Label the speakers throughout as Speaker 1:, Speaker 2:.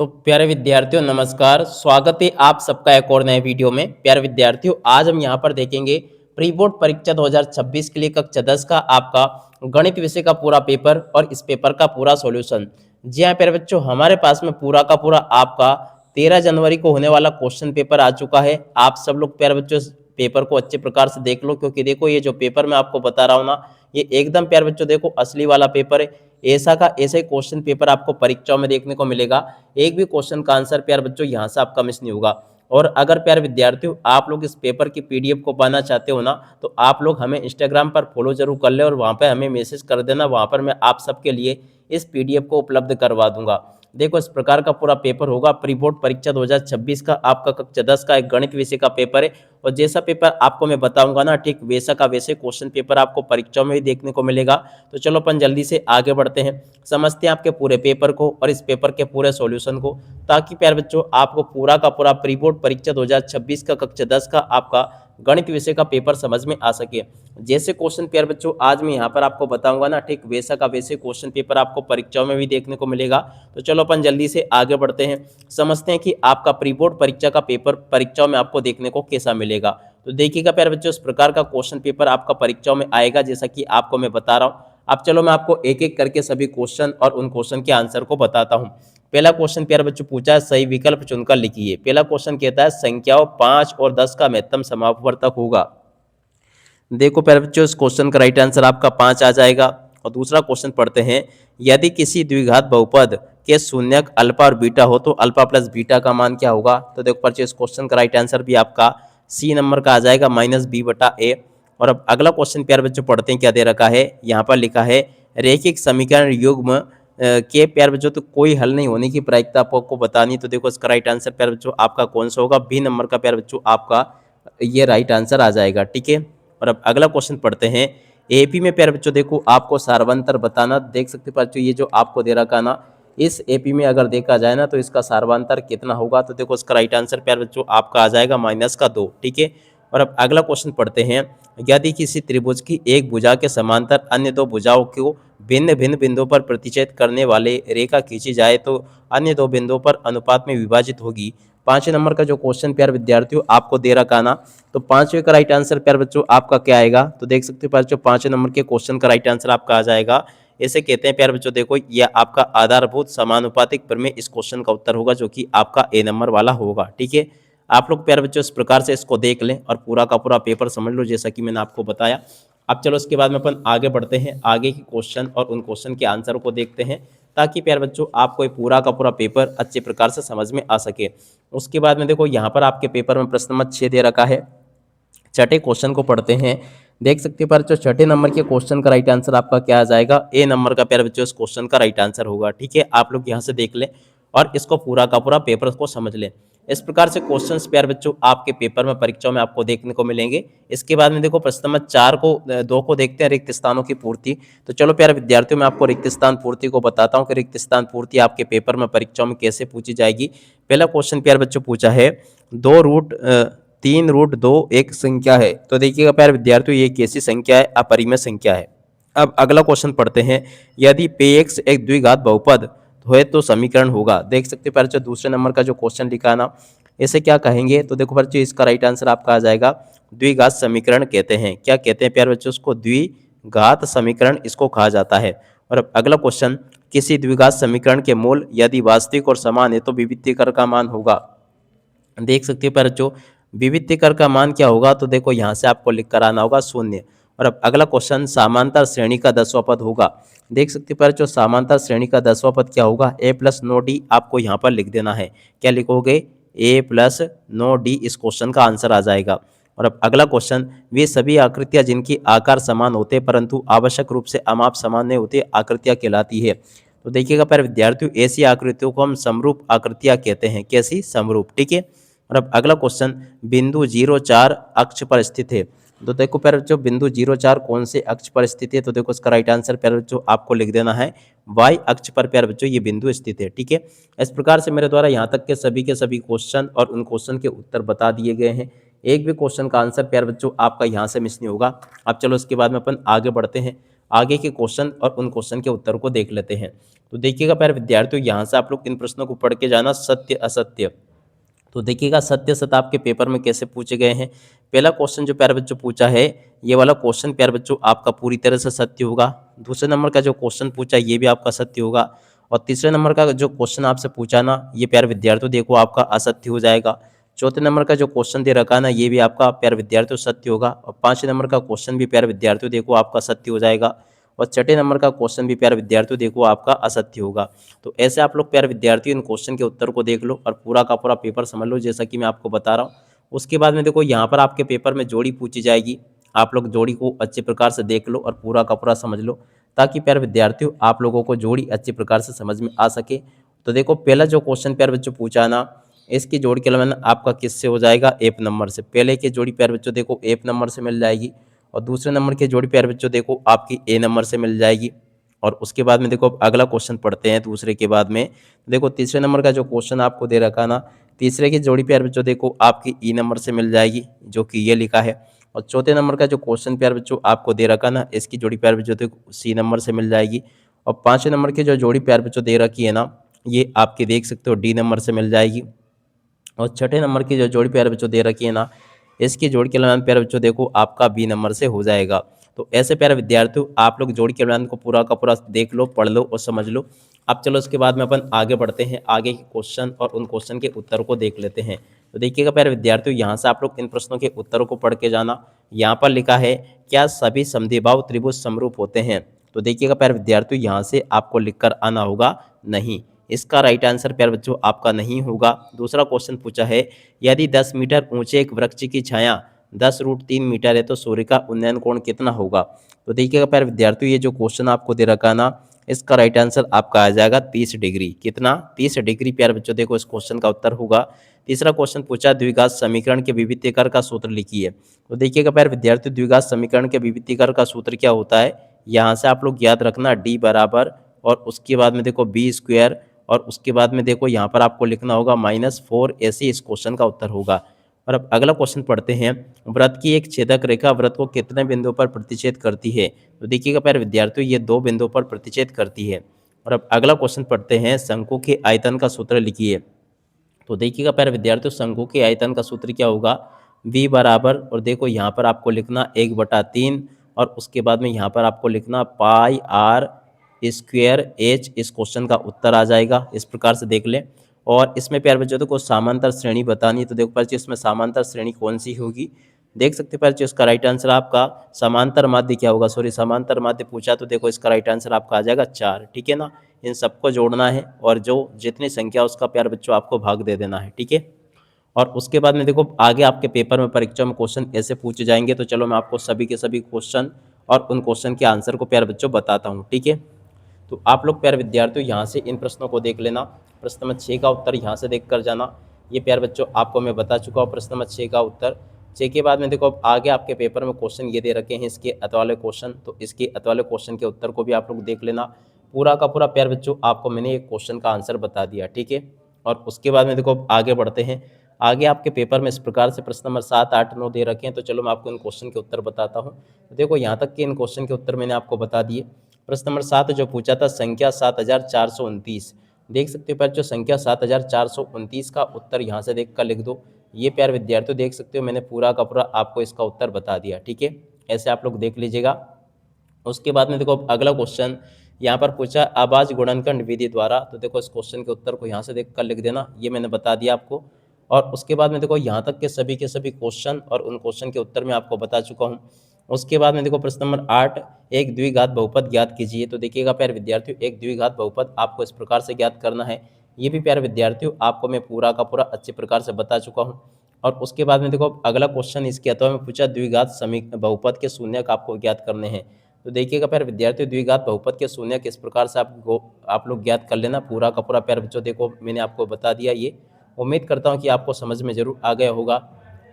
Speaker 1: तो प्यारे विद्यार्थियों नमस्कार। स्वागत है आप सबका एक और नए वीडियो में। प्यारे विद्यार्थियों आज हम यहाँ पर देखेंगे प्री बोर्ड परीक्षा 2026 के लिए कक्षा 10 का आपका गणित विषय का पूरा पेपर और इस पेपर का पूरा सॉल्यूशन। जी हाँ प्यारे बच्चों, हमारे पास में पूरा का पूरा आपका 13 जनवरी को होने वाला क्वेश्चन पेपर आ चुका है। आप सब लोग प्यारे बच्चों इस पेपर को अच्छे प्रकार से देख लो, क्योंकि देखो ये जो पेपर मैं आपको बता रहा हूँ ना, ये एकदम प्यारे बच्चों देखो असली वाला पेपर है। ऐसा का ऐसा ही क्वेश्चन पेपर आपको परीक्षाओं में देखने को मिलेगा। एक भी क्वेश्चन का आंसर प्यारे बच्चों यहाँ से आपका मिस नहीं होगा। और अगर प्यारे विद्यार्थियों आप लोग इस पेपर की पीडीएफ को पाना चाहते हो ना, तो आप लोग हमें इंस्टाग्राम पर फॉलो जरूर कर ले और वहाँ पे हमें मैसेज कर देना। वहाँ पर मैं आप सबके लिए इस पीडीएफ को उपलब्ध करवा दूंगा। देखो इस प्रकार का पूरा पेपर होगा। प्री बोर्ड परीक्षा 2026 का आपका कक्षा 10 का एक गणित विषय का पेपर है। और जैसा पेपर आपको मैं बताऊंगा ना, ठीक वैसा का वैसे क्वेश्चन पेपर आपको परीक्षाओं में भी देखने को मिलेगा। तो चलो अपन जल्दी से आगे बढ़ते हैं, समझते हैं आपके पूरे पेपर को और इस पेपर के पूरे सॉल्यूशन को, ताकि प्यारे बच्चों आपको पूरा का पूरा प्री बोर्ड परीक्षा 2026 का कक्षा 10 का आपका गणित विषय का पेपर समझ में आ सके। जैसे क्वेश्चन प्यारे बच्चों आज मैं यहाँ पर आपको बताऊंगा ना, ठीक वैसा का वैसे क्वेश्चन पेपर आपको परीक्षाओं में भी देखने को मिलेगा। तो चलो अपन जल्दी से आगे बढ़ते हैं, समझते हैं कि आपका प्री बोर्ड परीक्षा का पेपर परीक्षाओं में आपको देखने को कैसा मिलेगा। तो देखिएगा प्यारे बच्चों, इस प्रकार का क्वेश्चन पेपर आपका परीक्षाओं में आएगा, जैसा कि आपको मैं बता रहा हूँ। अब चलो मैं आपको एक एक करके सभी क्वेश्चन और उन क्वेश्चन के आंसर को बताता हूँ। पहला क्वेश्चन प्यारे बच्चों पूछा है, सही विकल्प चुनकर लिखिए। पहला क्वेश्चन कहता है संख्याओं 5 और 10 का महत्तम समापवर्तक होगा। देखो प्यारे बच्चों, इस क्वेश्चन का राइट आंसर आपका 5 आ जाएगा। और दूसरा क्वेश्चन पढ़ते हैं, यदि किसी द्विघात बहुपद के शून्यक अल्फा और बीटा हो तो अल्फा प्लस बीटा का मान क्या होगा। तो देखो बच्चों, इस क्वेश्चन का राइट आंसर भी आपका सी नंबर का आ जाएगा, -b/a। और अब अगला क्वेश्चन प्यारे बच्चों पढ़ते हैं, क्या दे रखा है। यहाँ पर लिखा है रैखिक समीकरण युग्म के प्यारे बच्चों तो कोई हल नहीं होने की प्रायिकता आपको बतानी। तो देखो इसका राइट आंसर प्यारे बच्चों आपका कौन सा होगा, बी नंबर का प्यारे बच्चों आपका ये राइट आंसर आ जाएगा। ठीक है। और अब अगला क्वेश्चन पढ़ते हैं, एपी में प्यारे बच्चों देखो आपको सार्वंतर बताना। देख सकते बच्चों, ये जो आपको दे रखा ना, इस एपी में अगर देखा जाए ना, तो इसका सार्वंतर कितना होगा। तो देखो इसका राइट आंसर प्यारे बच्चों आपका आ जाएगा -2। ठीक है। और अब अगला क्वेश्चन पढ़ते हैं, यदि किसी त्रिभुज की एक भुजा के समांतर अन्य दो भुजाओं को भिन्न भिन्न बिंदुओं पर प्रतिच्छेद करने वाले रेखा खींची जाए तो अन्य दो बिंदुओं पर अनुपात में विभाजित होगी। 5वें नंबर का जो क्वेश्चन प्यारे विद्यार्थियों आपको दे रखा ना, तो 5वें का राइट आंसर प्यारे बच्चों आपका क्या आएगा। तो देख सकते हो बच्चों, 5वें नंबर के क्वेश्चन का राइट आंसर आपका आ जाएगा, ऐसे कहते हैं प्यारे बच्चों, देखो यह आपका आधारभूत समानुपातिक प्रमेय इस क्वेश्चन का उत्तर होगा, जो कि आपका ए नंबर वाला होगा। ठीक है। आप लोग प्यारे बच्चों इस प्रकार से इसको देख लें और पूरा का पूरा पेपर समझ लो, जैसा कि मैंने आपको बताया। अब चलो इसके बाद में अपन आगे बढ़ते हैं, आगे के क्वेश्चन और उन क्वेश्चन के आंसर को देखते हैं, ताकि प्यारे बच्चों आपको ये पूरा का पूरा पेपर अच्छे प्रकार से समझ में आ सके। उसके बाद में देखो यहाँ पर आपके पेपर में प्रश्न नंबर 6 दे रखा है। छठे क्वेश्चन को पढ़ते हैं। देख सकते हैं बच्चों, छठे नंबर के क्वेश्चन का राइट आंसर आपका क्या आ जाएगा, ए नंबर का प्यारे बच्चों इस क्वेश्चन का राइट आंसर होगा। ठीक है। आप लोग यहाँ से देख लें और इसको पूरा का पूरा पेपर को समझ लें। इस प्रकार से क्वेश्चंस प्यारे बच्चों आपके पेपर में परीक्षाओं में आपको देखने को मिलेंगे। इसके बाद में देखो प्रश्न नंबर 2 को देखते हैं, रिक्त स्थानों की पूर्ति। तो चलो प्यारे विद्यार्थियों, मैं आपको रिक्त स्थान पूर्ति को बताता हूँ कि रिक्त स्थान पूर्ति आपके पेपर में परीक्षाओं में कैसे पूछी जाएगी। पहला क्वेश्चन प्यारे बच्चों पूछा है, 3√2 एक संख्या है। तो देखिएगा प्यारे विद्यार्थियों, ये कैसी संख्या है, अपरिमेय संख्या है। अब अगला क्वेश्चन पढ़ते हैं, यदि px एक द्विघात बहुपद है तो समीकरण होगा। देख सकते हैं बच्चों, दूसरे नंबर का जो क्वेश्चन लिखा है ना, इसे क्या कहेंगे। तो देखो बच्चों, इसका राइट आंसर आपका आ जाएगा द्विघात समीकरण कहते हैं। क्या कहते हैं प्यारे बच्चों, उसको द्विघात समीकरण इसको कहा जाता है। और अब अगला क्वेश्चन, किसी द्विघात समीकरण के मूल यदि वास्तविक और समान है तो विविधीकर का मान होगा। देख सकते हैं बच्चों, विविधीकर का मान क्या होगा। तो देखो यहाँ से आपको लिख कर आना होगा 0। और अब अगला क्वेश्चन, समांतर श्रेणी का 10वां पद होगा। देख सकते हैं जो समांतर श्रेणी का 10वां पद क्या होगा, a+9d आपको यहाँ पर लिख देना है। क्या लिखोगे, a+9d इस क्वेश्चन का आंसर आ जाएगा। और अब अगला क्वेश्चन, वे सभी आकृतियां जिनकी आकार समान होते हैं परंतु आवश्यक रूप से अमाप समान नहीं होते आकृतियां कहलाती है। तो देखिएगा प्यारे विद्यार्थियों, ऐसी आकृतियों को हम समरूप आकृतियां कहते हैं। कैसी, समरूप। ठीक है। और अब अगला क्वेश्चन, बिंदु 0,4 अक्ष पर स्थित है। तो देखो प्यारे बच्चों, बिंदु 0,4 कौन से अक्ष पर स्थित है। तो देखो इसका राइट आंसर प्यारे बच्चों आपको लिख देना है, y अक्ष पर प्यारे बच्चों ये बिंदु स्थित है। ठीक है। इस प्रकार से मेरे द्वारा यहाँ तक के सभी क्वेश्चन और उन क्वेश्चन के उत्तर बता दिए गए हैं। एक भी क्वेश्चन का आंसर प्यारे बच्चों आपका यहाँ से मिस नहीं होगा। अब चलो इसके बाद में अपन आगे बढ़ते हैं। आगे के क्वेश्चन और उन क्वेश्चन के उत्तर को देख लेते हैं। तो देखिएगा प्यारे विद्यार्थियों, यहाँ से आप लोग इन प्रश्नों को पढ़ के जाना, सत्य असत्य। तो देखिएगा सत्य सत्य आपके पेपर में कैसे पूछे गए हैं। पहला क्वेश्चन जो प्यारे बच्चों पूछा है, ये वाला क्वेश्चन प्यारे बच्चों आपका पूरी तरह से सत्य होगा। दूसरे नंबर का जो क्वेश्चन पूछा ये भी आपका सत्य होगा। और तीसरे नंबर का जो क्वेश्चन आपसे पूछा ना, ये प्यारे विद्यार्थियों देखो आपका असत्य हो जाएगा। चौथे नंबर का जो क्वेश्चन दे रखा है ना, ये भी आपका प्यारे विद्यार्थियों सत्य होगा। और पांचवें नंबर का क्वेश्चन भी प्यारे विद्यार्थियों देखो आपका सत्य हो जाएगा। और छठे नंबर का क्वेश्चन भी प्यारे विद्यार्थियों देखो आपका असत्य होगा। तो ऐसे आप लोग प्यारे विद्यार्थियों इन क्वेश्चन के उत्तर को देख लो और पूरा का पूरा पेपर समझ लो, जैसा कि मैं आपको बता रहा हूँ। उसके बाद में देखो यहाँ पर आपके पेपर में जोड़ी पूछी जाएगी। आप लोग जोड़ी को अच्छे प्रकार से देख लो और पूरा का पूरा समझ लो, ताकि प्यारे विद्यार्थियों आप लोगों को जोड़ी अच्छी प्रकार से समझ में आ सके। तो देखो पहला जो क्वेश्चन प्यारे बच्चों पूछा ना, इसकी जोड़ी के अलावा आपका किससे हो जाएगा, एफ नंबर से। पहले की जोड़ी प्यारे बच्चों देखो एफ नंबर से मिल जाएगी। और दूसरे नंबर की जोड़ी प्यारे बच्चों देखो आपकी ए नंबर से मिल जाएगी। और उसके बाद में देखो अगला क्वेश्चन पढ़ते हैं दूसरे के बाद में। देखो तीसरे नंबर का जो क्वेश्चन आपको दे रखा ना, तीसरे की जोड़ी प्यारे बच्चों देखो आपकी ई नंबर से मिल जाएगी, जो कि ये लिखा है। और चौथे नंबर का जो क्वेश्चन प्यारे बच्चों आपको दे रखा ना, इसकी जोड़ी प्यारे बच्चों देखो सी नंबर से मिल जाएगी। और पांचवें नंबर की जो जोड़ी प्यारे बच्चों दे रखी है ना, ये आपकी देख सकते हो डी नंबर से मिल जाएगी। और छठे नंबर की जो जोड़ी प्यारे बच्चों दे रखी है ना, इसकी जोड़ी के अलावा प्यारे बच्चों देखो आपका बी नंबर से हो जाएगा। तो ऐसे प्यारे विद्यार्थियों आप लोग जोड़ी के अलावा को पूरा का पूरा देख लो, पढ़ लो और समझ लो। अब चलो इसके बाद में अपन आगे बढ़ते हैं, आगे के क्वेश्चन और उन क्वेश्चन के उत्तर को देख लेते हैं। तो देखिएगा प्यारे विद्यार्थियों, यहाँ से आप लोग इन प्रश्नों के उत्तरों को पढ़ के जाना। यहाँ पर लिखा है, क्या सभी समद्विबाहु त्रिभुज समरूप होते हैं। तो देखिएगा प्यारे विद्यार्थियों, यहाँ से आपको लिखकर आना होगा नहीं। इसका राइट आंसर प्यारे बच्चों आपका नहीं होगा। दूसरा क्वेश्चन पूछा है, यदि 10 मीटर ऊंचे एक वृक्ष की छाया 10√3 मीटर है तो सूर्य का उन्नयन कोण कितना होगा। तो देखिएगा प्यारे विद्यार्थियों, ये जो क्वेश्चन आपको दे रखा ना, इसका राइट आंसर आपका आ जाएगा 30 डिग्री। कितना, 30 डिग्री प्यारे बच्चों देखो इस क्वेश्चन का उत्तर होगा। तीसरा क्वेश्चन पूछा, द्विघात समीकरण के विभक्तिकर का सूत्र लिखिए। तो देखिएगा प्यारे विद्यार्थियों, द्विघात समीकरण के विभक्तिकर का सूत्र क्या होता है, यहाँ से आप लोग याद रखना डी बराबर और उसके बाद में देखो बी स्क्वायर और उसके बाद में देखो यहाँ पर आपको लिखना होगा -4 ऐसे इस क्वेश्चन का उत्तर होगा। और अब अगला क्वेश्चन पढ़ते हैं, वृत्त की एक छेदक रेखा वृत्त को कितने बिंदुओं पर प्रतिच्छेद करती है। तो देखिएगा प्यारे विद्यार्थियों, ये 2 बिंदुओं पर प्रतिच्छेद करती है। और अब अगला क्वेश्चन पढ़ते हैं, शंकु के आयतन का सूत्र लिखिए। तो देखिएगा प्यारे विद्यार्थियों, शंकु के आयतन का सूत्र क्या होगा, v बराबर और देखो यहाँ पर आपको लिखना 1/3 और उसके बाद में यहाँ पर आपको लिखना πr स्क्वायर h। इस क्वेश्चन का उत्तर आ जाएगा, इस प्रकार से देख लें। और इसमें प्यारे बच्चों को समांतर श्रेणी बतानी है। तो देखो बच्चों इसमें समांतर श्रेणी कौन सी होगी, देख सकते हैं बच्चों इसका राइट आंसर आपका समांतर माध्य क्या होगा, सॉरी समांतर माध्य पूछा तो देखो इसका राइट आंसर आपका आ जाएगा 4। ठीक है ना, इन सबको जोड़ना है और जो जितनी संख्या उसका प्यारे बच्चों आपको भाग दे देना है। ठीक है, और उसके बाद में देखो आगे आपके पेपर में परीक्षा में क्वेश्चन ऐसे पूछे जाएंगे। तो चलो मैं आपको सभी के सभी क्वेश्चन और उन क्वेश्चन के आंसर को प्यारे बच्चों बताता हूँ। ठीक है, तो आप लोग प्यारे विद्यार्थियों यहाँ से इन प्रश्नों को देख लेना। प्रश्न नंबर 6 का उत्तर यहाँ से देख कर जाना। ये प्यारे बच्चों आपको मैं बता चुका हूँ प्रश्न नंबर 6 का उत्तर। 6 के बाद में देखो अब आगे आपके पेपर में क्वेश्चन ये दे रखे हैं, इसके अत वाले क्वेश्चन। तो इसके अत वाले क्वेश्चन के उत्तर को भी आप लोग देख लेना। पूरा का पूरा प्यारे बच्चों आपको मैंने एक क्वेश्चन का आंसर बता दिया। ठीक है, और उसके बाद में देखो आगे बढ़ते हैं। आगे आपके पेपर में इस प्रकार से प्रश्न नंबर 7, 8, 9 दे रखे हैं। तो चलो मैं आपको इन क्वेश्चन के उत्तर बताता हूँ। तो देखो यहाँ तक के इन क्वेश्चन के उत्तर मैंने आपको बता दिए। प्रश्न नंबर 7 जो पूछा था, संख्या 7429। देख सकते हो पर जो संख्या 7429 का उत्तर यहाँ से देख कर लिख दो। ये प्यारे विद्यार्थियों देख सकते हो मैंने पूरा का पूरा आपको इसका उत्तर बता दिया। ठीक है, ऐसे आप लोग देख लीजिएगा। उसके बाद में देखो अगला क्वेश्चन यहाँ पर पूछा, आवाज गुणनखंड विधि द्वारा। तो देखो इस क्वेश्चन के उत्तर को यहाँ से देख कर लिख देना, ये मैंने बता दिया आपको। और उसके बाद में देखो यहाँ तक के सभी क्वेश्चन और उन क्वेश्चन के उत्तर मैं आपको बता चुका हूँ। उसके बाद में देखो प्रश्न नंबर 8, एक द्विघात बहुपद ज्ञात कीजिए। तो देखिएगा प्यारे विद्यार्थियों, एक द्विघात बहुपद आपको इस प्रकार से ज्ञात करना है। ये भी प्यारे विद्यार्थियों आपको मैं पूरा का पूरा अच्छे प्रकार से बता चुका हूँ। और उसके बाद में देखो अगला क्वेश्चन इसके अथवा में पूछा, द्विघात बहुपद के शून्यक आपको ज्ञात करने हैं। तो देखिएगा प्यारे विद्यार्थियों, द्विघात बहुपद के शून्यक किस प्रकार से आप लोग ज्ञात कर लेना। पूरा का पूरा प्यारे बच्चों देखो मैंने आपको बता दिया। ये उम्मीद करता हूँ कि आपको समझ में जरूर आ गया होगा।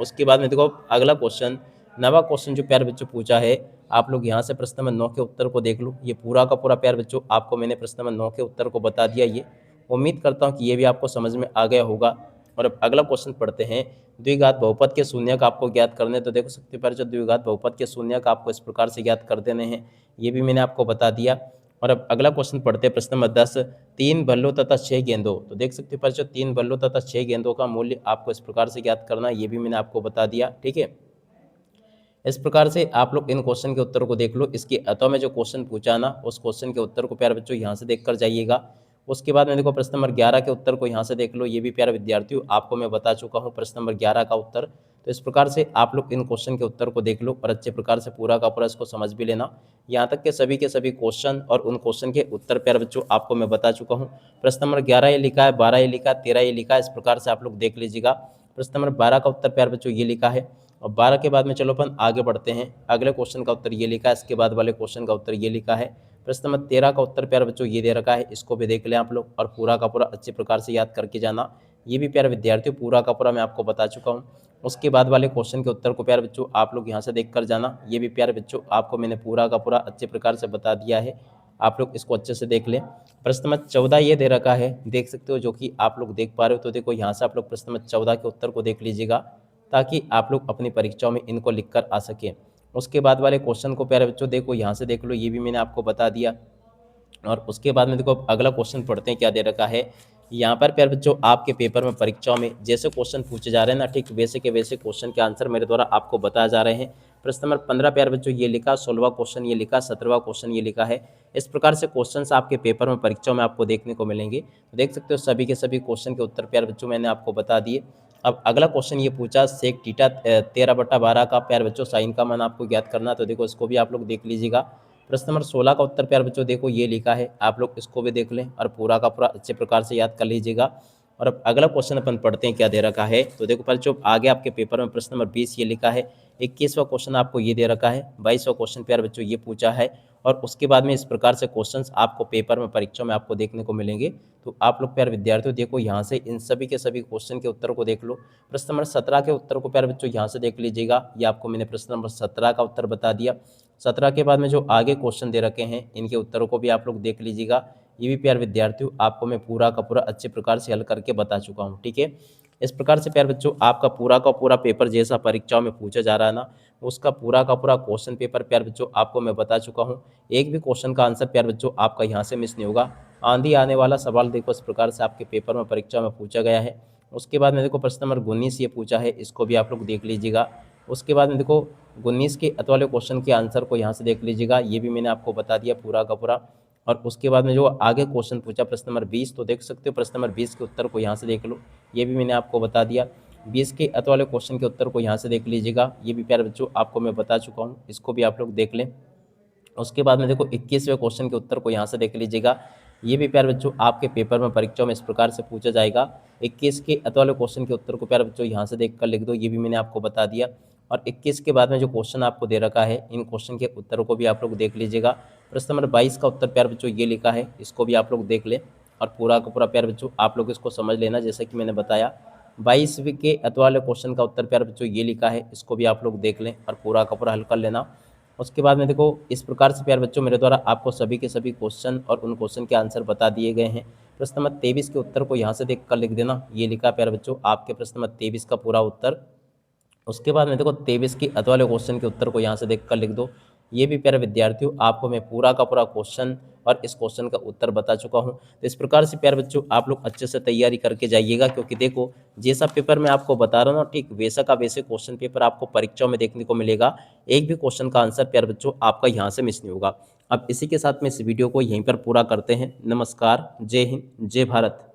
Speaker 1: उसके बाद में देखो अगला क्वेश्चन, नवा क्वेश्चन जो प्यारे बच्चों पूछा है, आप लोग यहाँ से प्रश्न नंबर 9 के उत्तर को देख लो। ये पूरा का पूरा प्यारे बच्चों आपको मैंने प्रश्न नंबर 9 के उत्तर को बता दिया। ये उम्मीद करता हूँ कि ये भी आपको समझ में आ गया होगा। और अब अगला क्वेश्चन पढ़ते हैं, द्विघात बहुपद के शून्यक आपको ज्ञात करने। तो देखो सकते पर जो द्विघात बहुपद के शून्यक आपको इस प्रकार से ज्ञात कर देने हैं, ये भी मैंने आपको बता दिया। और अब अगला क्वेश्चन पढ़ते हैं, प्रश्न नंबर 10, 3 बल्लों तथा 6 गेंदों। तो देख सकते पर जो 3 बल्लों तथा 6 गेंदों का मूल्य आपको इस प्रकार से ज्ञात करना, ये भी मैंने आपको बता दिया। ठीक है, इस प्रकार से आप लोग इन क्वेश्चन के उत्तर को देख लो। इसके अतः में जो क्वेश्चन पूछा ना, उस क्वेश्चन के उत्तर को प्यारे बच्चों यहाँ से देखकर जाइएगा। उसके बाद में देखो प्रश्न नंबर 11 के उत्तर को यहाँ से देख लो। ये भी प्यारे विद्यार्थियों आपको मैं बता चुका हूँ प्रश्न नंबर 11 का उत्तर। तो इस प्रकार से आप लोग इन क्वेश्चन के उत्तर को देख लो और अच्छे प्रकार से पूरा का पूरा इसको समझ भी लेना। यहाँ तक के सभी क्वेश्चन और उन क्वेश्चन के उत्तर प्यारे बच्चों आपको मैं बता चुका हूँ। प्रश्न नंबर 11 ये लिखा है, 12 ये लिखा है, 13 ये लिखा है। इस प्रकार से आप लोग देख लीजिएगा। प्रश्न नंबर 12 का उत्तर प्यारे बच्चों ये लिखा है। और 12 के बाद में चलो अपन आगे बढ़ते हैं। अगले क्वेश्चन का उत्तर ये लिखा है, इसके बाद वाले क्वेश्चन का उत्तर ये लिखा है। प्रश्न नंबर 13 का उत्तर प्यारे बच्चों ये दे रखा है, इसको भी देख लें आप लोग और पूरा का पूरा अच्छे प्रकार से याद करके जाना। ये भी प्यारे विद्यार्थियों पूरा का पूरा मैं आपको बता चुका हूँ। उसके बाद वाले क्वेश्चन के उत्तर को प्यारे बच्चों आप लोग यहाँ से देख कर जाना। ये भी प्यारे बच्चों आपको मैंने पूरा का पूरा अच्छे प्रकार से बता दिया है, आप लोग इसको अच्छे से देख लें। प्रश्न नंबर 14 ये दे रखा है, देख सकते हो, जो कि आप लोग देख पा रहे हो। तो देखो यहाँ से आप लोग प्रश्न नंबर 14 के उत्तर को देख लीजिएगा, ताकि आप लोग अपनी परीक्षाओं में इनको लिख कर आ सकें। उसके बाद वाले क्वेश्चन को प्यारे बच्चों देखो यहाँ से देख लो, ये भी मैंने आपको बता दिया। और उसके बाद में देखो अगला क्वेश्चन पढ़ते हैं, क्या दे रखा है यहाँ पर प्यारे बच्चों। आपके पेपर में परीक्षाओं में जैसे क्वेश्चन पूछे जा रहे हैं ना, ठीक वैसे के वैसे क्वेश्चन के आंसर मेरे द्वारा आपको बताए जा रहे हैं। प्रश्न नंबर 15 प्यारे बच्चों ये लिखा, 16वां क्वेश्चन ये लिखा, 17वां क्वेश्चन ये लिखा है। इस प्रकार से क्वेश्चंस आपके पेपर में परीक्षाओं में आपको देखने को मिलेंगे। तो देख सकते हो सभी के सभी क्वेश्चन के उत्तर प्यारे बच्चों मैंने आपको बता दिए। अब अगला क्वेश्चन ये पूछा, सेक थीटा 13/12 का प्यारे बच्चों साइन का मान आपको ज्ञात करना। तो देखो इसको भी आप लोग देख लीजिएगा। प्रश्न नंबर 16 का उत्तर प्यारे बच्चों देखो ये लिखा है, आप लोग इसको भी देख लें और पूरा का पूरा अच्छे प्रकार से याद कर लीजिएगा। और अब अगला क्वेश्चन अपन पढ़ते हैं, क्या दे रखा है। तो देखो बच्चों आगे आपके पेपर में प्रश्न नंबर 20 ये लिखा है, 21वां क्वेश्चन आपको ये दे रखा है, 22वां क्वेश्चन प्यारे बच्चों ये पूछा है। और उसके बाद में इस प्रकार से क्वेश्चंस आपको पेपर में परीक्षा में आपको देखने को मिलेंगे। तो आप लोग प्यारे विद्यार्थियों देखो यहाँ से इन सभी के सभी क्वेश्चन के उत्तर को देख लो। प्रश्न नंबर 17 के उत्तर को प्यारे बच्चों यहाँ से देख लीजिएगा। ये आपको मैंने प्रश्न नंबर 17 का उत्तर बता दिया। 17 के बाद में जो आगे क्वेश्चन दे रखे हैं, इनके उत्तरों को भी आप लोग देख लीजिएगा। ये भी प्यारे विद्यार्थियों आपको मैं पूरा का पूरा अच्छे प्रकार से हल करके बता चुका हूँ। ठीक है, इस प्रकार से प्यारे बच्चों आपका पूरा का पूरा पेपर जैसा परीक्षाओं में पूछा जा रहा है ना, उसका पूरा का पूरा क्वेश्चन पेपर प्यारे बच्चों आपको मैं बता चुका हूँ। एक भी क्वेश्चन का आंसर प्यारे बच्चों आपका यहाँ से मिस नहीं होगा। आंधी आने वाला सवाल देखो इस प्रकार से आपके पेपर में परीक्षा में पूछा गया है। उसके बाद में देखो प्रश्न नंबर 19 ये पूछा है, इसको भी आप लोग देख लीजिएगा। उसके बाद में देखो 19 के अत वाले क्वेश्चन के आंसर को यहाँ से देख लीजिएगा, ये भी मैंने आपको बता दिया पूरा का पूरा। और उसके बाद में जो आगे क्वेश्चन पूछा प्रश्न नंबर 20, तो देख सकते हो प्रश्न नंबर 20 के उत्तर को यहाँ से देख लो, ये भी मैंने आपको बता दिया। 20 के अत वाले क्वेश्चन के उत्तर को यहाँ से देख लीजिएगा, ये भी प्यारे बच्चों आपको मैं बता चुका हूँ, इसको भी आप लोग देख लें। उसके बाद में देखो 21वें क्वेश्चन के उत्तर को यहाँ से देख लीजिएगा, ये भी प्यारे बच्चों आपके पेपर में परीक्षाओं में इस प्रकार से पूछा जाएगा। 21 के अत वाले क्वेश्चन के उत्तर को प्यारे बच्चों यहाँ से देख कर लिख दो, ये भी मैंने आपको बता दिया। और 21 के बाद में जो क्वेश्चन आपको दे रखा है, इन क्वेश्चन के उत्तरों को भी आप लोग देख लीजिएगा। प्रश्न नंबर 22 का उत्तर प्यारे बच्चों ये लिखा है, इसको भी आप लोग देख लें और पूरा का पूरा प्यारे बच्चों आप लोग इसको समझ लेना, जैसे कि मैंने बताया। 22 के अत वाले क्वेश्चन का उत्तर प्यारे बच्चों ये लिखा है, इसको भी आप लोग देख लें और पूरा का पूरा हल कर लेना। उसके बाद में देखो इस प्रकार से प्यारे बच्चों मेरे द्वारा आपको सभी के सभी क्वेश्चन और उन क्वेश्चन के आंसर बता दिए गए हैं। प्रश्न नंबर 23 के उत्तर को यहाँ से देख कर लिख देना, ये लिखा प्यारे बच्चों आपके प्रश्न नंबर 23 का पूरा उत्तर। उसके बाद में देखो 23 के अत वाले क्वेश्चन के उत्तर को यहाँ से देख कर लिख दो, ये भी प्यारे विद्यार्थियों आपको मैं पूरा का पूरा क्वेश्चन और इस क्वेश्चन का उत्तर बता चुका हूँ। तो इस प्रकार से प्यारे बच्चों आप लोग अच्छे से तैयारी करके जाइएगा, क्योंकि देखो जैसा पेपर मैं आपको बता रहा हूँ ना, ठीक वैसा का वैसे क्वेश्चन पेपर आपको परीक्षाओं में देखने को मिलेगा। एक भी क्वेश्चन का आंसर प्यारे बच्चों आपका यहाँ से मिस नहीं होगा। अब इसी के साथ में इस वीडियो को यहीं पर पूरा करते हैं। नमस्कार, जय हिंद, जय भारत।